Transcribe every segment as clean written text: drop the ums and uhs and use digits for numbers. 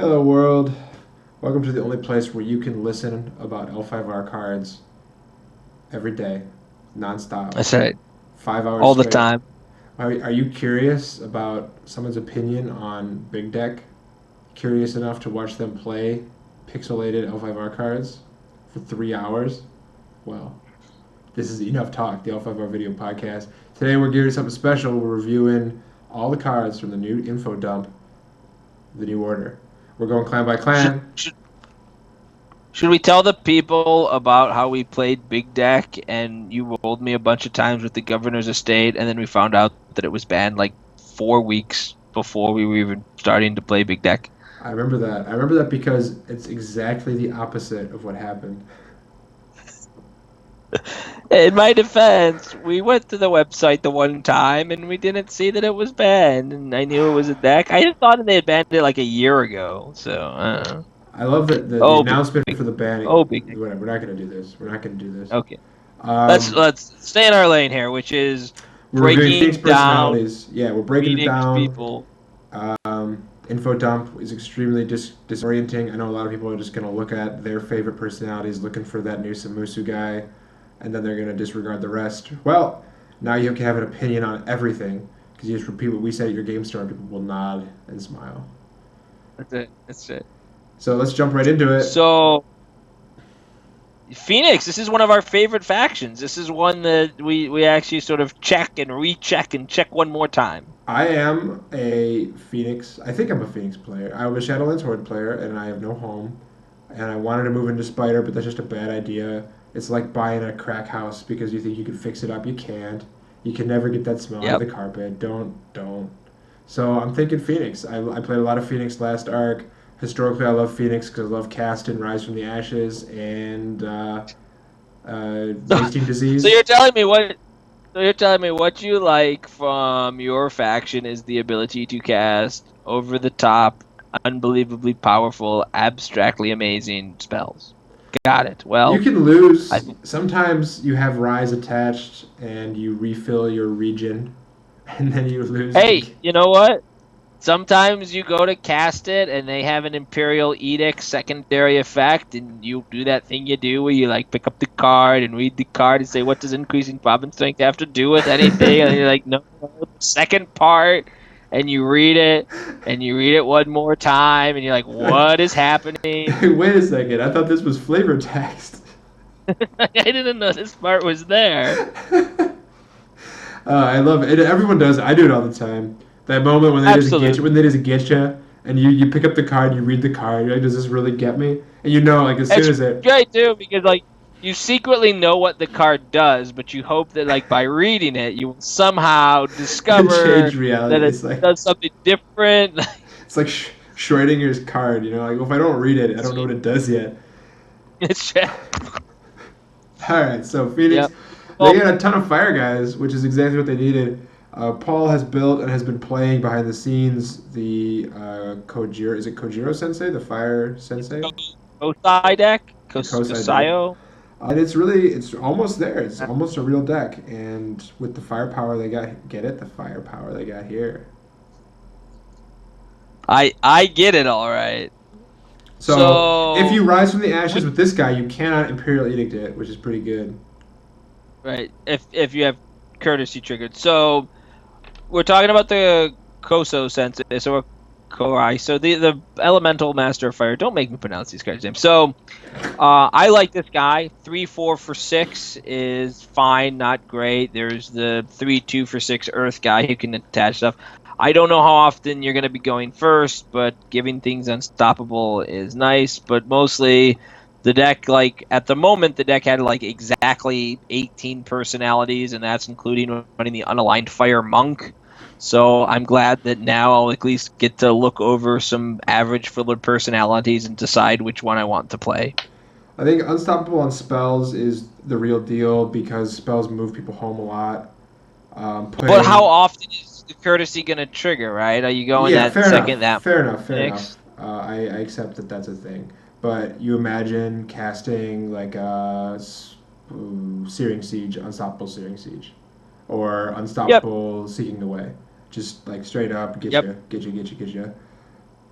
Hello, world. Welcome to the only place where you can listen about L5R cards every day, nonstop, That's right. 5 hours All the straight. time. Are you curious about someone's opinion on Big Deck? Curious enough to watch them play pixelated L5R cards for 3 hours? Well, this is Enough Talk, the L5R video podcast. Today we're giving something special. We're reviewing all the cards from the new info dump, the new order. We're going clan by Should, clan. should should we tell the people about how we played Big Deck and you rolled me a bunch of times with the governor's estate, and then we found out that it was banned like 4 weeks before we were even starting to play Big Deck? I remember that. I remember that because it's exactly the opposite of what happened. In my defense, we went to the website the one time and we didn't see that it was banned, and I knew it was a deck. I had thought they had banned it like a year ago. So, I love that the oh, announcement big, for the banning. oh, Big Deck. Whatever. We're not going to do this. We're not going to do this. Okay, let's Um, let's stay in our lane here, which is we're reviewing Phoenix breaking down personalities. Yeah, we're breaking it Phoenix down. people. Info dump is extremely disorienting. I know a lot of people are just going to look at their favorite personalities, looking for that new Samusu guy, and then they're going to disregard the rest. Well, now you can have an opinion on everything because you just repeat what we said at your game store, and people will nod and smile. That's it. That's it. So let's jump right into it. So Phoenix, this is one of our favorite factions. This is one that we actually sort of check and recheck and check one more time. I am a Phoenix. I think I'm a Phoenix player. I'm a Shadowlands Horde player, and I have no home. And I wanted to move into Spider, but that's just a bad idea. It's like buying a crack house because you think you can fix it up. You can't. You can never get that smell out of Yep. the carpet. Don't. So I'm thinking Phoenix. I played a lot of Phoenix last arc. Historically, I love Phoenix because I love Caston, Rise from the Ashes, and Wasting So Disease. you're telling me what? So you're telling me what you like from your faction is the ability to cast over the top, unbelievably powerful, abstractly amazing spells. Got it. You Well, can I lose. Sometimes you have Rise attached and you refill your region, and then you lose. hey, you know what? Sometimes you go to cast it and they have an Imperial Edict secondary effect, and you do that thing you do where you like pick up the card and read the card and say, what does increasing province strength have to do with anything? And you're like, no, the second part, and you read it and you read it one more time and you're like, what is happening? Wait a second. I thought this was flavor text. I didn't know this part was there. I love it. Everyone does it. I do it all the time. That moment when they just get you, Absolutely. when they just get you, and you pick up the card, you read the card. You're like, does this really get me? And you know, like as soon It's as it, great too because like you secretly know what the card does, but you hope that like by reading it you will somehow it discover changed reality. that it It's like does something different. it's like Schrodinger's card. You know, like if I don't read it, I don't know what it does yet. It's All right, so Phoenix, yep. they Well, got a ton of fire guys, which is exactly what they needed. Paul has built and has been playing behind the scenes the Kojiro. Is it Kojiro Sensei, the Fire Sensei, Kosai deck, the Kosai deck? Kosayo. And it's almost there. It's almost a real deck. And with the firepower they got, get it, the firepower they got here. I get it all right. So if you So rise from the ashes we, with this guy, you cannot Imperial Edict it, which is pretty good. right, if you have courtesy triggered. So we're talking about the Koso sensei, so Korai. So the elemental master of fire. Don't make me pronounce these guys' names. So I like this guy. 3/4 for 6 is fine, not great. There's the 3/2 for 6 Earth guy who can attach stuff. I don't know how often you're going to be going first, but giving things unstoppable is nice. But mostly, the deck, like at the moment, the deck had like exactly 18 personalities, and that's including running the unaligned fire monk. So I'm glad that now I'll at least get to look over some average filler personalities and decide which one I want to play. I think Unstoppable on spells is the real deal because spells move people home a lot. But how Putting often is the courtesy going to trigger, right? Are you going Yeah, that fair enough, second, that fair enough, fair enough. next? I accept that that's a thing, but you imagine casting like Searing Siege, Unstoppable Searing Siege, or Yep, Unstoppable Seeking the Way, just like straight up get yep. you, get you, get you, get you.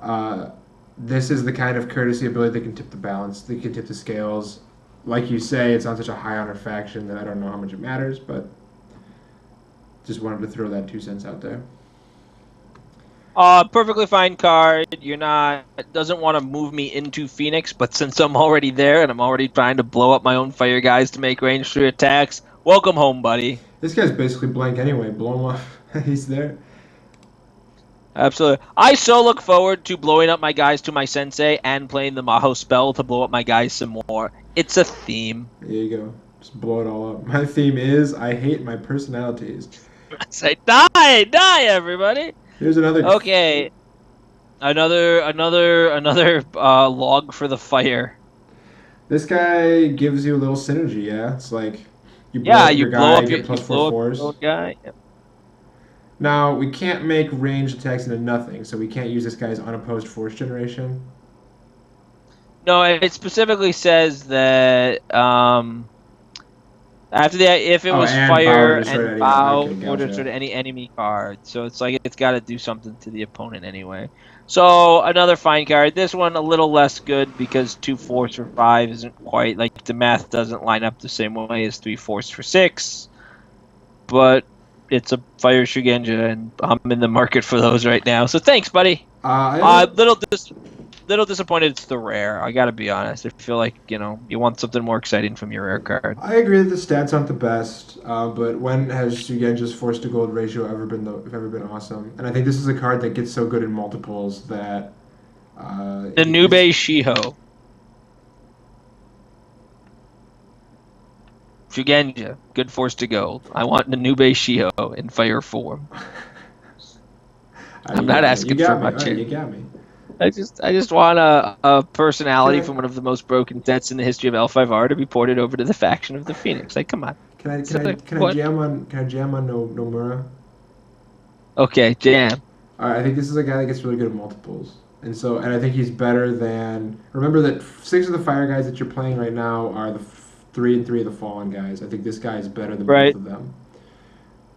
Uh, this is the kind of courtesy ability that can tip the balance, that can tip the scales. Like you say, it's on such a high honor faction that I don't know how much it matters, but just wanted to throw that 2 cents out there. Perfectly fine card. You're not doesn't want to move me into Phoenix, but since I'm already there and I'm already trying to blow up my own fire guys to make range 3 attacks, welcome home, buddy. This guy's basically blank anyway. Blow him off. He's there. Absolutely. I so look forward to blowing up my guys to my sensei and playing the Maho spell to blow up my guys some more. It's a theme. There you go. Just blow it all up. My theme is I hate my personalities. I say die, everybody. Here's another. Okay. Another log for the fire. This guy gives you a little synergy, yeah? It's like you blow Yeah, up you your blow guy, up get your plus you 4 blow up force. your own guy. Yep. Now, we can't make ranged attacks into nothing, so we can't use this guy's unopposed force generation. No, it specifically says that after that, if it was and fire bow to destroy and any- bow okay, or gotcha. destroy any enemy card, so it's like it's got to do something to the opponent anyway. So another fine card. This one a little less good because 2 force for 5 isn't quite like the math doesn't line up the same way as 3 force for 6, but it's a fire Shugenja, and I'm in the market for those right now. So thanks, buddy. Little disappointed it's the rare. I gotta be honest. I feel like you want something more exciting from your rare card. I agree that the stats aren't the best, but when has Shugenja's force to gold ratio ever been awesome? And I think this is a card that gets so good in multiples that The Nube Shiho. Shugenja, good force to gold. I want the Nube Shiho in fire form. I'm not asking for much here. You got me. I just want a personality from one of the most broken sets in the history of L5R to be ported over to the faction of the Phoenix. Like, come on. Can I What? jam on Nomura? Okay, jam. All right, I think this is a guy that gets really good at multiples, and I think he's better than. Remember that 6 of the fire guys that you're playing right now are the 3 and 3 of the fallen guys. I think this guy is better than Right. both of them.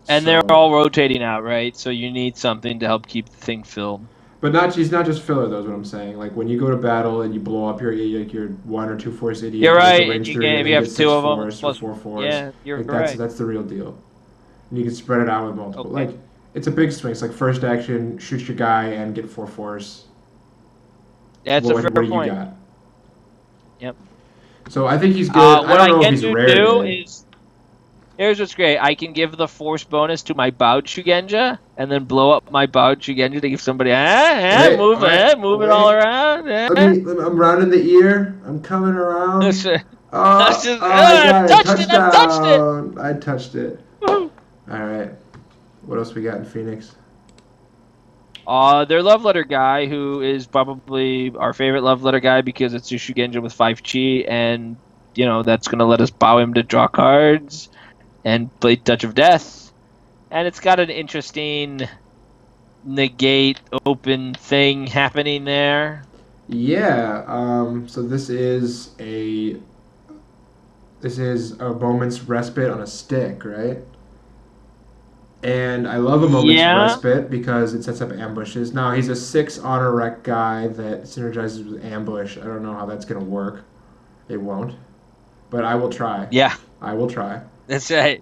And they're all rotating out, right? So you need something to help keep the thing filled. But he's not just filler, though, is what I'm saying. Like, when you go to battle and you blow up your 1 or 2 force idiot, You're who gets a right. range You 3 can, and if then you have gets 2 6 of them, force or plus 4 force. yeah, you're Like, right. that's the real deal. And you can spread it out with multiple. Okay. Like, it's a big swing. It's like first action, shoot your guy and get 4 force. That's what a fair do you point. got? Yep. So I think he's good. What I I don't know if can he's do rare too yet. is here's what's great. I can give the force bonus to my Bowed Shugenja and then blow up my Bowed Shugenja to give somebody move it all around. I'm rounding the ear. I'm coming around. That's right. Oh, That's just- I got I've it. touched it, I've touched it. Touchdown. I touched it. Woo. All right. What else we got in Phoenix? Their love letter guy, who is probably our favorite love letter guy because it's a Shugenja with 5 chi, and that's gonna let us bow him to draw cards and play Touch of Death. And it's got an interesting negate open thing happening there. Yeah. So this is a moment's respite on a stick, right? And I love a moment's respite because it sets up ambushes. Now he's a 6 honor rec guy that synergizes with ambush. I don't know how that's gonna work. It won't, but I will try. Yeah, I will try. that's right.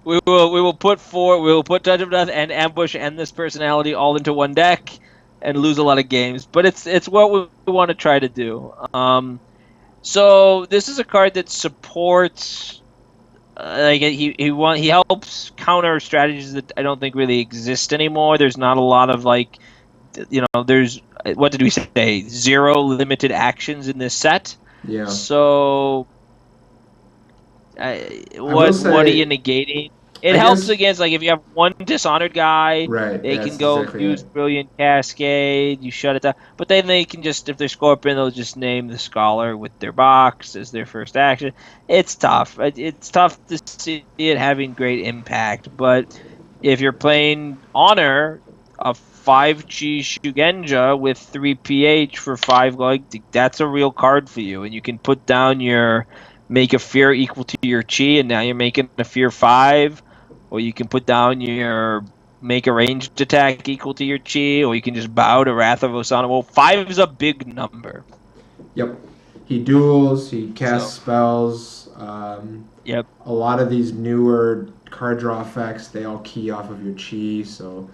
We will put Touch of Death and Ambush and this personality all into one deck and lose a lot of games. But it's what we want to try to do. So this is a card that supports he helps counter strategies that I don't think really exist anymore. There's not a lot of there's what did we say? 0 limited actions in this set. Yeah. So what are you negating? It helps against if you have one Dishonored guy, right? They can go use Brilliant Cascade. You shut it down, but then they can just, if they're Scorpion, they'll just name the Scholar with their box as their first action. It's tough. It's tough to see it having great impact. But if you're playing Honor, a 5 chi Shugenja with 3 pH for 5, that's a real card for you, and you can put down make a fear equal to your chi, and now you're making a fear 5. Or you can put down your make a ranged attack equal to your chi, or you can just bow to Wrath of Osana. Well, 5 is a big number. Yep. He duels. He casts So, spells. yep. A lot of these newer card draw effects, they all key off of your chi. So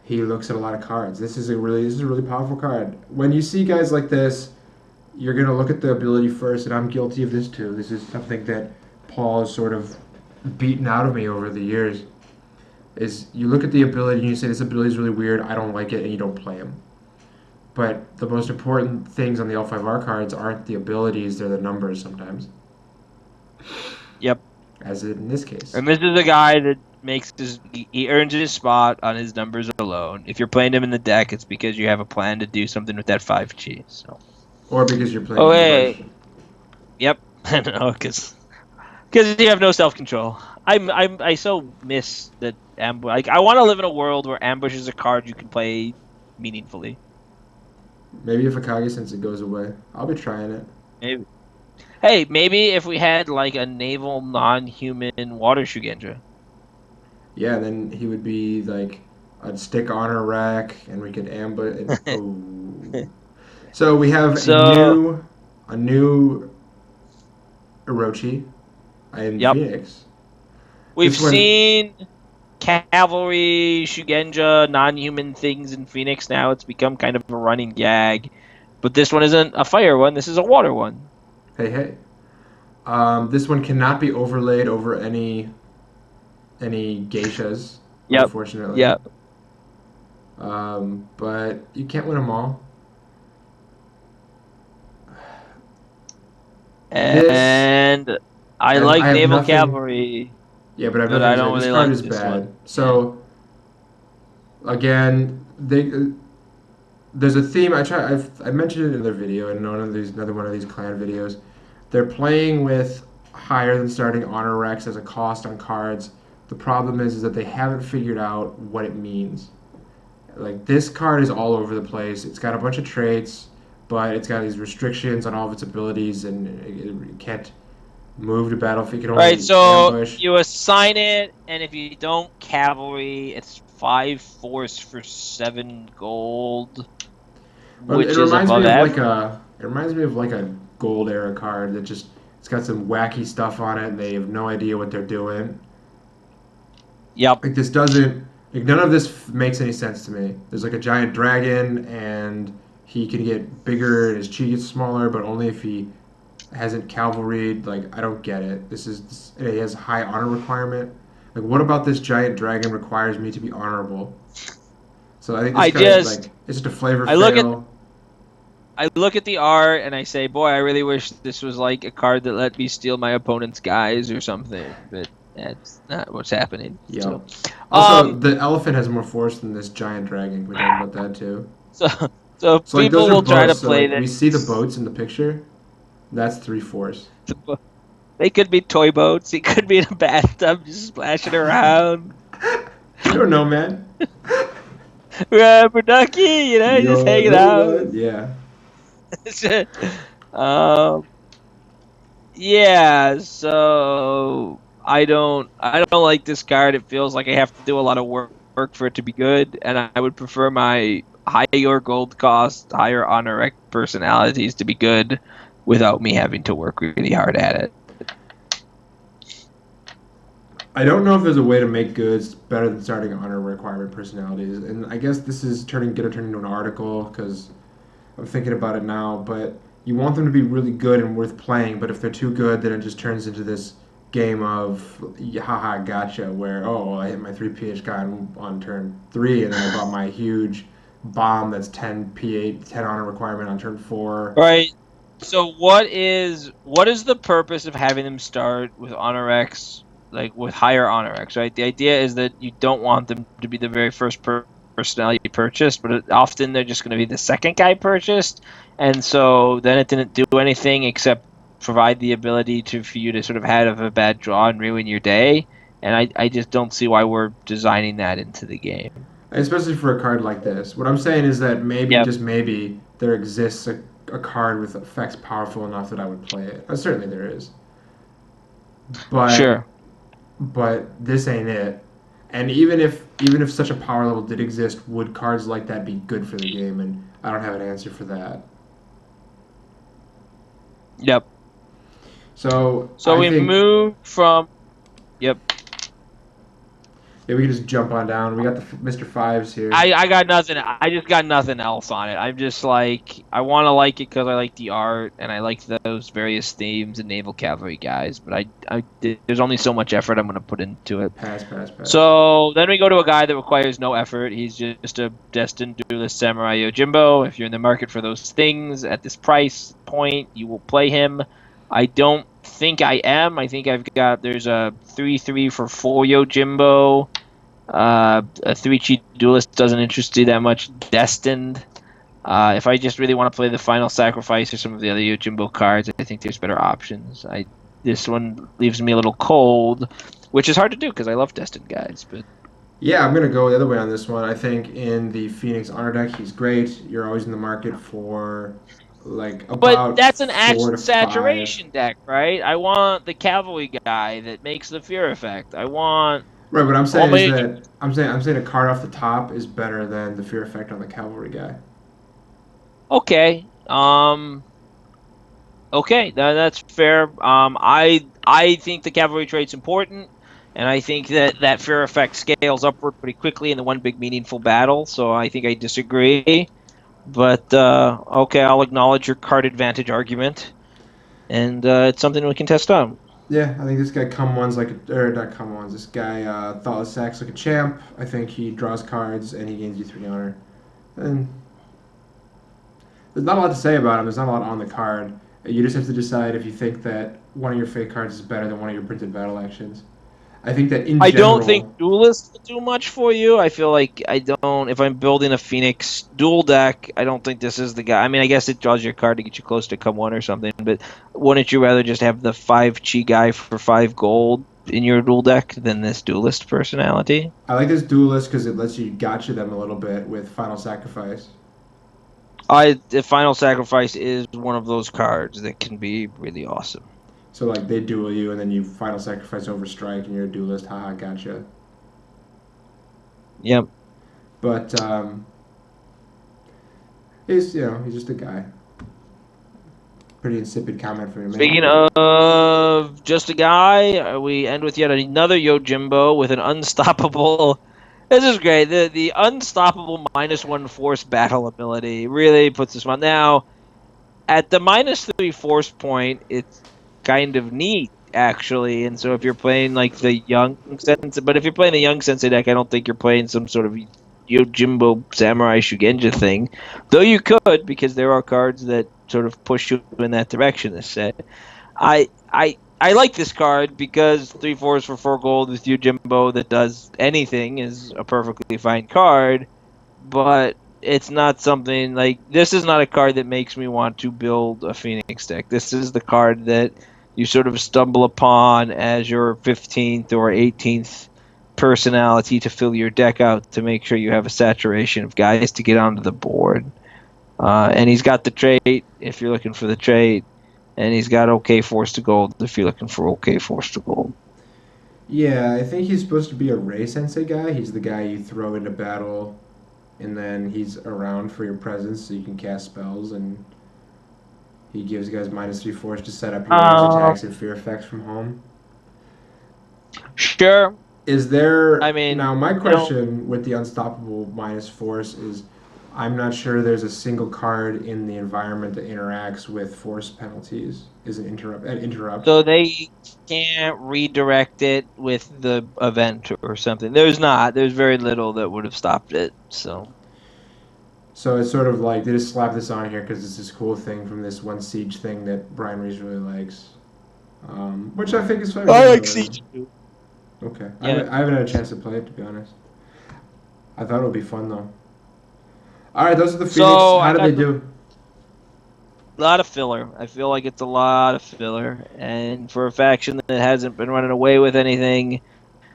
he looks at a lot of cards. This is a really powerful card. When you see guys like this, you're gonna look at the ability first, and I'm guilty of this too. This is something that Paul has sort of beaten out of me over the years. Is you look at the ability and you say this ability is really weird, I don't like it, and you don't play him. But the most important things on the L5R cards aren't the abilities; they're the numbers sometimes. Yep. As in this case. And this is a guy that he earns his spot on his numbers alone. If you're playing him in the deck, it's because you have a plan to do something with that 5 chi. So. Or because you're playing Oh, ambush. hey. Yep. I know, because you have no self-control. I so miss that ambush. Like, I want to live in a world where ambush is a card you can play meaningfully. Maybe if Akagi Sensei goes away. I'll be trying it. Maybe. Hey, maybe if we had like a naval non-human water Shugendra. Yeah, then he would be like a stick on a rack, and we could ambush. Oh. So we have a new Orochi in Yep. Phoenix. We've This one- seen cavalry, Shugenja, non-human things in Phoenix now. It's become kind of a running gag. But this one isn't a fire one. This is a water one. Hey. This one cannot be overlaid over any geishas, Yep. unfortunately. Yep. But you can't win them all. And I like I have naval nothing- cavalry. Yeah, but But I don't this really card like is this bad. one. So again, there's a theme. I mentioned it in another video, and another one of these clan videos. They're playing with higher than starting honor Rex as a cost on cards. The problem is that they haven't figured out what it means. Like, this card is all over the place. It's got a bunch of traits, but it's got these restrictions on all of its abilities, and it can't move to battlefield. It can only Right, so ambush. you assign it, and if you don't cavalry, it's 5 force for 7 gold, Well, which it is reminds above me of average. it reminds me of like a gold era card that just it's got some wacky stuff on it, and they have no idea what they're doing. Yep. Like, this doesn't like none of this makes any sense to me. There's like a giant dragon, and he can get bigger and his chi gets smaller, but only if he hasn't cavalried. Like, I don't get it. And he has a high honor requirement. Like, what about this giant dragon requires me to be honorable? So I think this card is like it's just a flavor I fail. look at the art and I say, boy, I really wish this was like a card that let me steal my opponent's guys or something. But that's not what's happening. Yeah. So, Also, the elephant has more force than this giant dragon. We talked about that too. so So like, people those are will try to boats. So, play like, we this. see the boats in the picture. That's 3 force. They could be toy boats. It could be in a bathtub just splashing around. I don't know, man. Rubber ducky, you know, just hanging out. Yeah. Yeah, so I don't like this card. It feels like I have to do a lot of work for it to be good, and I would prefer my higher gold cost, higher honor personalities to be good without me having to work really hard at it. I don't know if there's a way to make goods better than starting honor requirement personalities, and I guess this is gonna turn into an article because I'm thinking about it now. But you want them to be really good and worth playing, but if they're too good, then it just turns into this game of haha gotcha, where I hit my 3 PH guy on turn 3, and then I bought my huge bomb that's 10 P8 10 honor requirement on turn 4. Right. So what is the purpose of having them start with honor X? Like with higher honor X, right? The idea is that you don't want them to be the very first personality purchased, but often they're just going to be the second guy purchased, and so then it didn't do anything except provide the ability for you to sort of have a bad draw and ruin your day. And I just don't see why we're designing that into the game. Especially for a card like this. What I'm saying is that maybe, Yep. just maybe, there exists a card with effects powerful enough that I would play it. Certainly there is. But Sure. But this ain't it. And even if such a power level did exist, would cards like that be good for the game? And I don't have an answer for that. Yep. So So I we think moved from. Yep. yeah, we can just jump on down. We got the Mr. Fives here. I got nothing. I just got nothing else on it. I'm just like I want to like it because I like the art and I like those various themes and naval cavalry guys. But there's only so much effort I'm going to put into it. Pass, pass, pass. So then we go to a guy that requires no effort. He's just a destined duelist samurai Yojimbo. If you're in the market for those things at this price point, you will play him. I don't think I am. I think there's a 3/3 for 4 Yojimbo. A 3 cheat duelist doesn't interest you that much. Destined. If I just really want to play the Final Sacrifice or some of the other Yojimbo cards, I think there's better options. This one leaves me a little cold, which is hard to do because I love Destined guys. But Yeah, I'm gonna go the other way on this one. I think in the Phoenix Honor deck, he's great. You're always in the market for like about that's an 4 action to 5. saturation deck, right? I want the cavalry guy that makes the fear effect. I want Right, what I'm saying is only. that I'm saying a card off the top is better than the fear effect on the cavalry guy. Okay. Okay, that's fair. I think the cavalry trait's important, and I think that fear effect scales upward pretty quickly in the one big meaningful battle. So I think I disagree, but okay, I'll acknowledge your card advantage argument, and it's something we can test out. Yeah, I think this guy come ones not come ones. This guy Thoughtless Sacks like a champ. I think he draws cards and he gains you 3 honor. And there's not a lot to say about him. There's not a lot on the card. You just have to decide if you think that one of your fake cards is better than one of your printed battle actions. I think that in I general, don't think duelists will do much for you. I feel like I don't. If I'm building a Phoenix dual deck, I don't think this is the guy. I mean, I guess it draws your card to get you close to come one or something. But wouldn't you rather just have the 5 chi guy for 5 gold in your dual deck than this duelist personality? I like this duelist because it lets you gotcha them a little bit with Final Sacrifice. The Final Sacrifice is one of those cards that can be really awesome. So like they duel you and then you Final Sacrifice over strike and you're a duelist. Haha, gotcha. Yep. But he's he's just a guy. Pretty insipid comment for me. Speaking of just a guy, we end with yet another Yojimbo with an unstoppable. This is great. The unstoppable -1 force battle ability really puts this one. Now, at the -3 force point, it's kind of neat actually. And so if you're playing like the young Sensei, but if you're playing the young Sensei deck, I don't think you're playing some sort of Yojimbo Samurai Shugenja thing. Though you could, because there are cards that sort of push you in that direction this set. I like this card because 3/4 for 4 gold with Yojimbo that does anything is a perfectly fine card, but it's not something like this is not a card that makes me want to build a Phoenix deck. This is the card that you sort of stumble upon as your 15th or 18th personality to fill your deck out to make sure you have a saturation of guys to get onto the board. And he's got the trait if you're looking for the trait, and he's got OK force to gold if you're looking for OK force to gold. Yeah, I think he's supposed to be a Rei Sensei guy. He's the guy you throw into battle, and then he's around for your presence so you can cast spells, and he gives guys -3 force to set up your attacks and fear effects from home. Sure. Is there? I mean, now my question with the unstoppable -force is, I'm not sure there's a single card in the environment that interacts with force penalties. Is it interrupt? So they can't redirect it with the event or something. There's not. There's very little that would have stopped it. So it's sort of like they just slap this on here because it's this cool thing from this one Siege thing that Brian Reese really likes, which I think is fine. I like Siege too. Okay, Yeah. I haven't had a chance to play it, to be honest. I thought it would be fun though. All right, those are the Phoenix. So, How did they do? A lot of filler. I feel like it's a lot of filler. And for a faction that hasn't been running away with anything,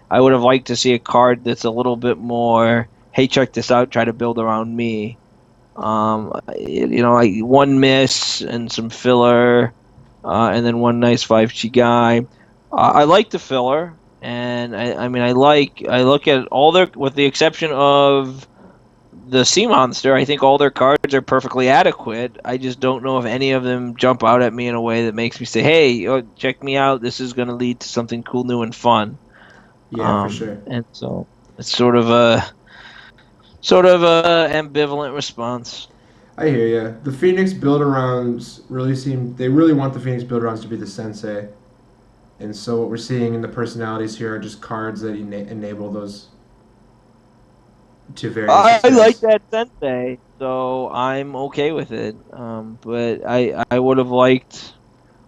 I would have liked to see a card that's a little bit more, hey, check this out, try to build around me. Like one miss and some filler, and then one nice 5 chi guy. I like the filler. And I mean, I look at all their, with the exception of the Sea Monster, I think all their cards are perfectly adequate. I just don't know if any of them jump out at me in a way that makes me say, "Hey, check me out! This is going to lead to something cool, new, and fun." Yeah, for sure. And so it's sort of a ambivalent response. I hear you. The Phoenix build arounds really seem they really want the Phoenix build arounds to be the sensei, and so what we're seeing in the personalities here are just cards that enable those to various I like extents. that Sensei, so I'm okay with it. But I would have liked.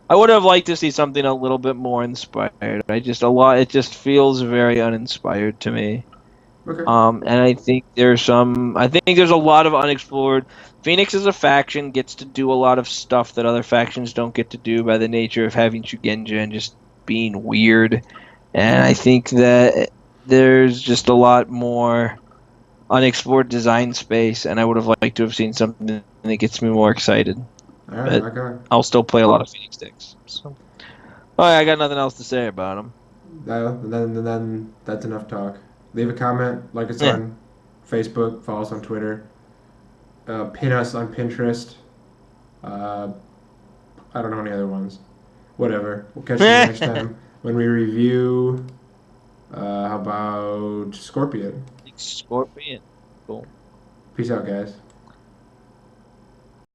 I would have liked to see something a little bit more inspired. I just a lot. It just feels very uninspired to me. Okay. And I think there's some. I think there's a lot of unexplored. Phoenix as a faction gets to do a lot of stuff that other factions don't get to do by the nature of having Shugenja and just being weird. And I think that there's just a lot more unexplored design space, and I would have liked to have seen something that gets me more excited. All right. But Okay. I'll still play a lot of Phoenix decks. So, oh, yeah, I got nothing else to say about them. Then that's enough talk. Leave a comment, like us Yeah. on Facebook, follow us on Twitter, pin us on Pinterest. Uh, I don't know any other ones. Whatever. We'll catch you next time when we review. How about Scorpion? Scorpion. Cool. Peace out, guys.